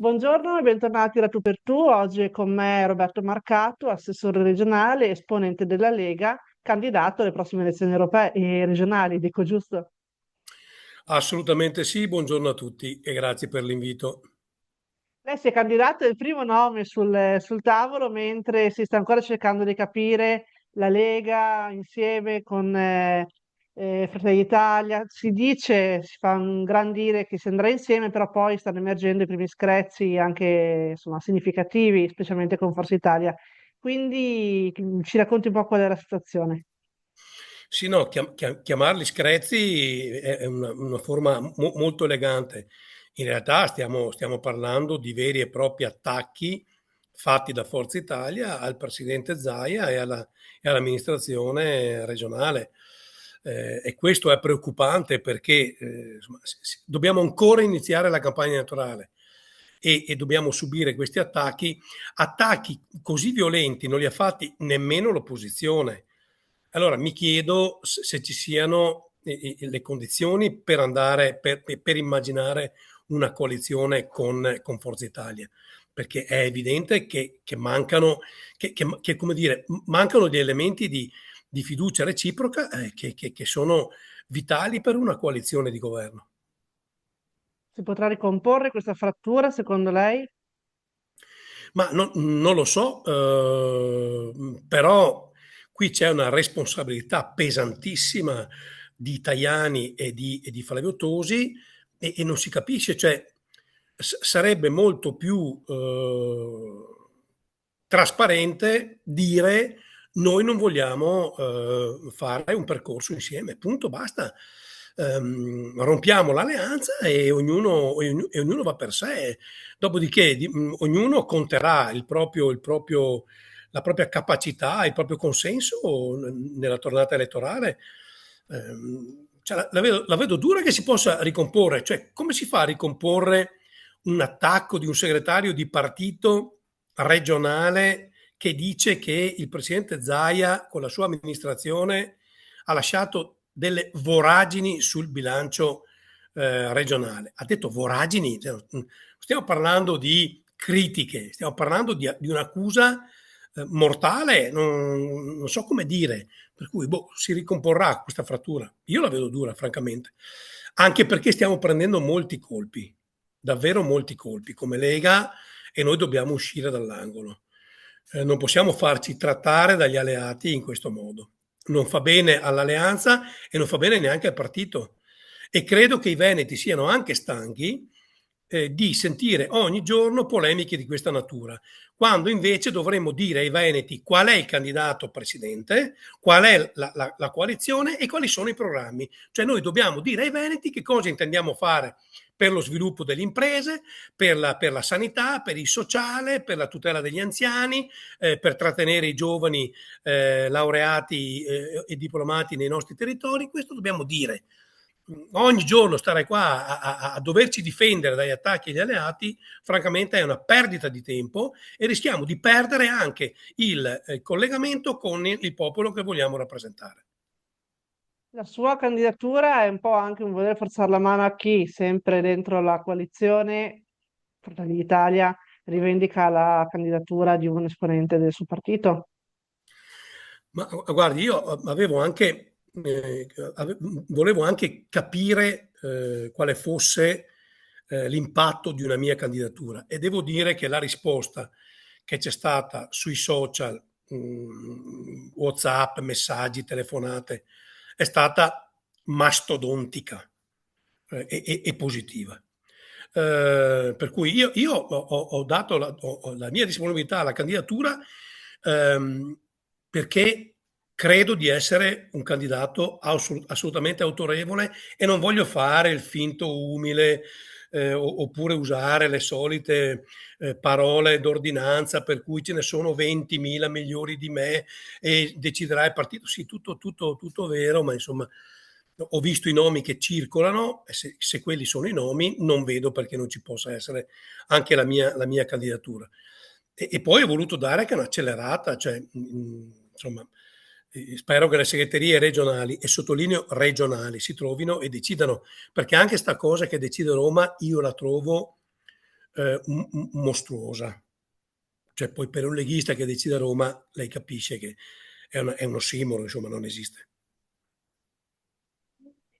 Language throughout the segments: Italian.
Buongiorno e bentornati da Tu per Tu. Oggi è con me Roberto Marcato, assessore regionale, esponente della Lega, candidato alle prossime elezioni europee e regionali, dico giusto? Assolutamente sì, buongiorno a tutti e grazie per l'invito. Lei si è candidato, è il primo nome sul tavolo, mentre si sta ancora cercando di capire la Lega insieme con Fratelli d'Italia. Si dice, si fa un gran dire che si andrà insieme, però poi stanno emergendo i primi screzi anche insomma, significativi, specialmente con Forza Italia. Quindi ci racconti un po' qual è la situazione. Sì, no, chiamarli screzi è una forma molto elegante. In realtà stiamo parlando di veri e propri attacchi fatti da Forza Italia al presidente Zaia e all'amministrazione regionale. E questo è preoccupante perché insomma, dobbiamo ancora iniziare la campagna elettorale e dobbiamo subire questi attacchi così violenti non li ha fatti nemmeno l'opposizione. Allora mi chiedo se ci siano le condizioni per andare, per immaginare una coalizione con Forza Italia, perché è evidente che mancano, come dire, mancano gli elementi di fiducia reciproca che sono vitali per una coalizione di governo. Si potrà ricomporre questa frattura, secondo lei? Ma non lo so, però qui c'è una responsabilità pesantissima di Tajani e di Flavio Tosi e non si capisce, cioè sarebbe molto più trasparente dire noi non vogliamo fare un percorso insieme, punto, basta. Rompiamo l'alleanza e ognuno va per sé. Dopodiché ognuno conterà la propria capacità, il proprio consenso nella tornata elettorale. Cioè, la vedo dura che si possa ricomporre. Cioè, come si fa a ricomporre un attacco di un segretario di partito regionale che dice che il presidente Zaia con la sua amministrazione ha lasciato delle voragini sul bilancio regionale? Ha detto voragini, cioè, stiamo parlando di critiche, stiamo parlando di un'accusa mortale, non so come dire, per cui si ricomporrà questa frattura. Io la vedo dura, francamente, anche perché stiamo prendendo molti colpi, davvero molti colpi come Lega e noi dobbiamo uscire dall'angolo. Non possiamo farci trattare dagli alleati in questo modo. Non fa bene all'alleanza e non fa bene neanche al partito. E credo che i veneti siano anche stanchi di sentire ogni giorno polemiche di questa natura, quando invece dovremmo dire ai veneti qual è il candidato presidente, qual è la coalizione e quali sono i programmi. Cioè noi dobbiamo dire ai veneti che cosa intendiamo fare per lo sviluppo delle imprese, per la sanità, per il sociale, per la tutela degli anziani, per trattenere i giovani laureati e diplomati nei nostri territori. Questo dobbiamo dire. Ogni giorno stare qua a doverci difendere dagli attacchi agli alleati, francamente è una perdita di tempo e rischiamo di perdere anche il collegamento con il popolo che vogliamo rappresentare. La sua candidatura è un po' anche un voler forzare la mano a chi, sempre dentro la coalizione Fratelli d'Italia, rivendica la candidatura di un esponente del suo partito. Ma guardi, io avevo anche, volevo anche capire quale fosse l'impatto di una mia candidatura e devo dire che la risposta che c'è stata sui social, WhatsApp, messaggi, telefonate, è stata mastodontica e positiva. Per cui io ho dato la mia disponibilità alla candidatura ehm, perché credo di essere un candidato assolutamente autorevole e non voglio fare il finto umile oppure usare le solite parole d'ordinanza per cui ce ne sono 20.000 migliori di me e deciderà il partito. Sì, tutto vero, ma insomma ho visto i nomi che circolano e se quelli sono i nomi non vedo perché non ci possa essere anche la mia candidatura. E poi ho voluto dare anche un'accelerata, cioè, insomma, spero che le segreterie regionali, e sottolineo regionali, si trovino e decidano, perché anche sta cosa che decide Roma io la trovo mostruosa. Cioè, poi per un leghista che decide a Roma, lei capisce che è un ossimoro, insomma, non esiste.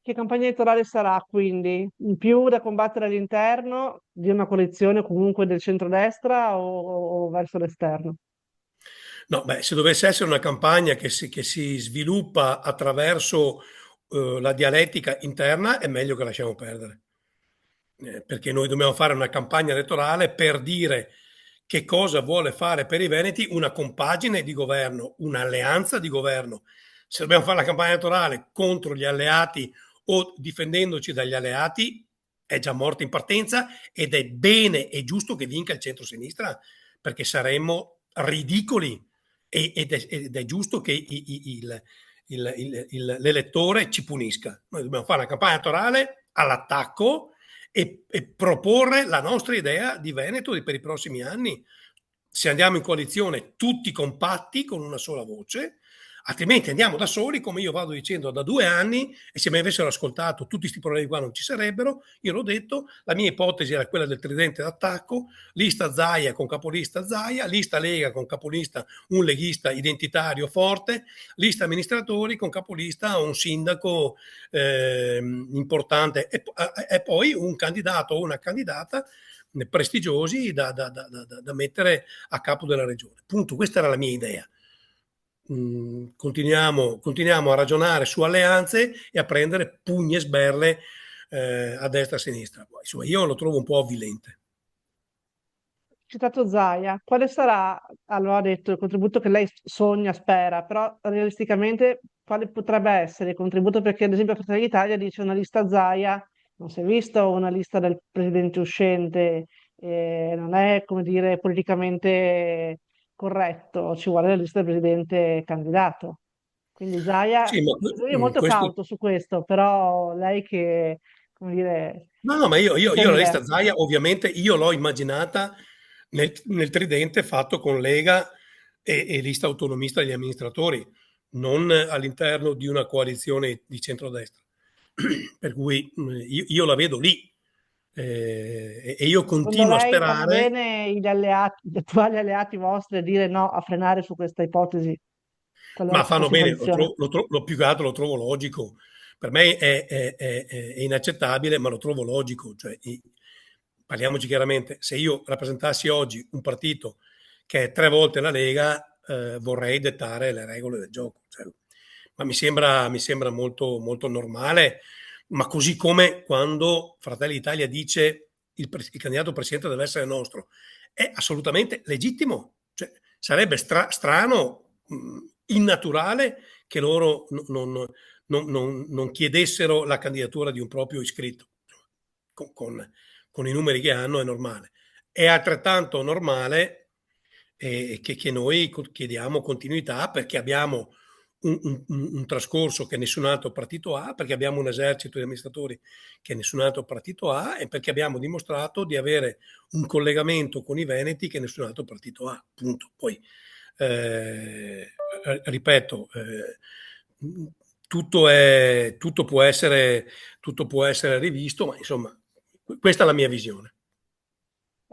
Che campagna elettorale sarà quindi? In più da combattere all'interno di una coalizione comunque del centrodestra o verso l'esterno? No, beh, se dovesse essere una campagna che si sviluppa attraverso la dialettica interna, è meglio che lasciamo perdere. Perché noi dobbiamo fare una campagna elettorale per dire che cosa vuole fare per i Veneti una compagine di governo, un'alleanza di governo. Se dobbiamo fare la campagna elettorale contro gli alleati o difendendoci dagli alleati, è già morta in partenza ed è bene e giusto che vinca il centro-sinistra, perché saremmo ridicoli ed è giusto che l'elettore ci punisca. Noi dobbiamo fare una campagna elettorale all'attacco e proporre la nostra idea di Veneto per i prossimi anni. Se andiamo in coalizione tutti compatti con una sola voce, altrimenti andiamo da soli, come io vado dicendo da 2 anni, e se mi avessero ascoltato tutti questi problemi qua non ci sarebbero. Io l'ho detto, la mia ipotesi era quella del tridente d'attacco: lista Zaia con capolista Zaia, lista Lega con capolista un leghista identitario forte, lista amministratori con capolista un sindaco importante e poi un candidato o una candidata prestigiosi da mettere a capo della regione. Punto, questa era la mia idea. Continuiamo a ragionare su alleanze e a prendere pugni e sberle a destra e a sinistra. Insomma, io lo trovo un po' avvilente. Citato Zaia, quale sarà, allora ha detto, il contributo che lei sogna, spera, però realisticamente quale potrebbe essere il contributo? Perché ad esempio Fratelli d'Italia dice una lista Zaia, non si è visto una lista del presidente uscente, non è, come dire, politicamente corretto, ci vuole la lista del presidente candidato. Quindi Zaia, Sì, ma lui è molto questo. cauto su questo, però lei che, come dire, No, no, ma io pensieri la lista diversi. Zaia ovviamente io l'ho immaginata nel tridente fatto con Lega e lista autonomista degli amministratori, non all'interno di una coalizione di centrodestra. Per cui io la vedo lì e io Secondo continuo a lei fanno sperare. bene gli alleati, gli attuali alleati vostri a dire no, a frenare su questa ipotesi, qualora Ma si fanno fosse in bene, coalizione? più che altro lo trovo logico. Per me è inaccettabile, ma lo trovo logico. Cioè, parliamoci chiaramente, se io rappresentassi oggi un partito che è 3 volte la Lega, vorrei dettare le regole del gioco. Cioè, ma mi sembra molto, molto normale, ma così come quando Fratelli d'Italia dice il candidato presidente deve essere nostro, è assolutamente legittimo. Cioè, sarebbe strano, innaturale che loro non chiedessero la candidatura di un proprio iscritto. Con i numeri che hanno è normale. È altrettanto normale che noi chiediamo continuità perché abbiamo un trascorso che nessun altro partito ha, perché abbiamo un esercito di amministratori che nessun altro partito ha e perché abbiamo dimostrato di avere un collegamento con i Veneti che nessun altro partito ha. Punto. Poi, ripeto, tutto può essere rivisto, ma insomma, questa è la mia visione.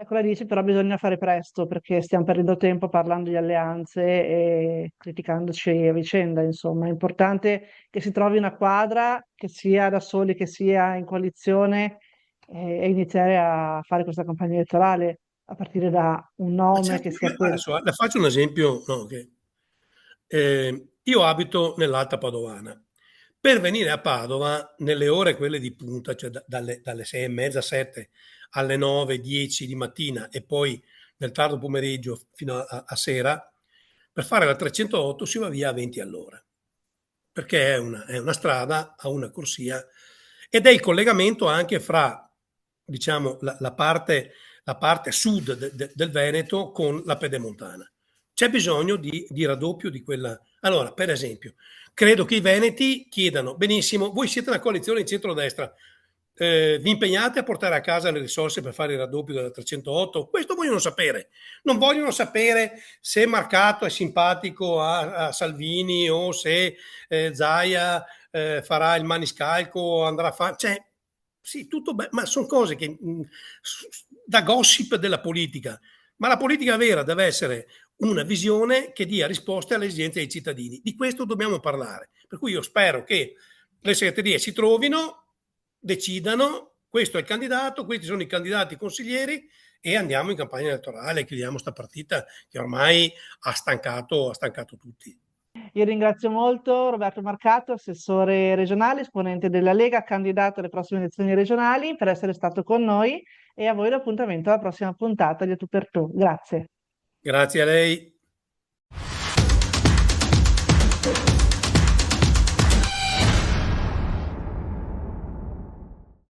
Ecco, lei dice però bisogna fare presto perché stiamo perdendo tempo parlando di alleanze e criticandoci a vicenda, insomma. È importante che si trovi una quadra, che sia da soli, che sia in coalizione, e iniziare a fare questa campagna elettorale a partire da un Ma nome che certo, sia quello. adesso le faccio un esempio, no, io abito nell'Alta Padovana. Per venire a Padova, nelle ore quelle di punta, cioè dalle 6:30, 7 alle 9, 10 di mattina e poi nel tardo pomeriggio fino a sera, per fare la 308 si va via a 20 all'ora, perché è una strada a una corsia ed è il collegamento anche fra, diciamo, la parte sud del Veneto con la pedemontana. C'è bisogno di raddoppio di quella. Allora, per esempio, credo che i veneti chiedano: benissimo, voi siete una coalizione di centrodestra, vi impegnate a portare a casa le risorse per fare il raddoppio della 308? Questo vogliono sapere. Non vogliono sapere se Marcato è simpatico a Salvini o se Zaia farà il maniscalco o andrà a fare. Cioè, sì, tutto ma sono cose che da gossip della politica, ma la politica vera deve essere una visione che dia risposte alle esigenze dei cittadini. Di questo dobbiamo parlare. Per cui io spero che le segreterie si trovino, decidano, questo è il candidato, questi sono i candidati consiglieri e andiamo in campagna elettorale, chiudiamo sta partita che ormai ha stancato tutti. Io ringrazio molto Roberto Marcato, assessore regionale, esponente della Lega, candidato alle prossime elezioni regionali, per essere stato con noi e a voi l'appuntamento alla prossima puntata di A Tu per Tu. Grazie. Grazie a lei.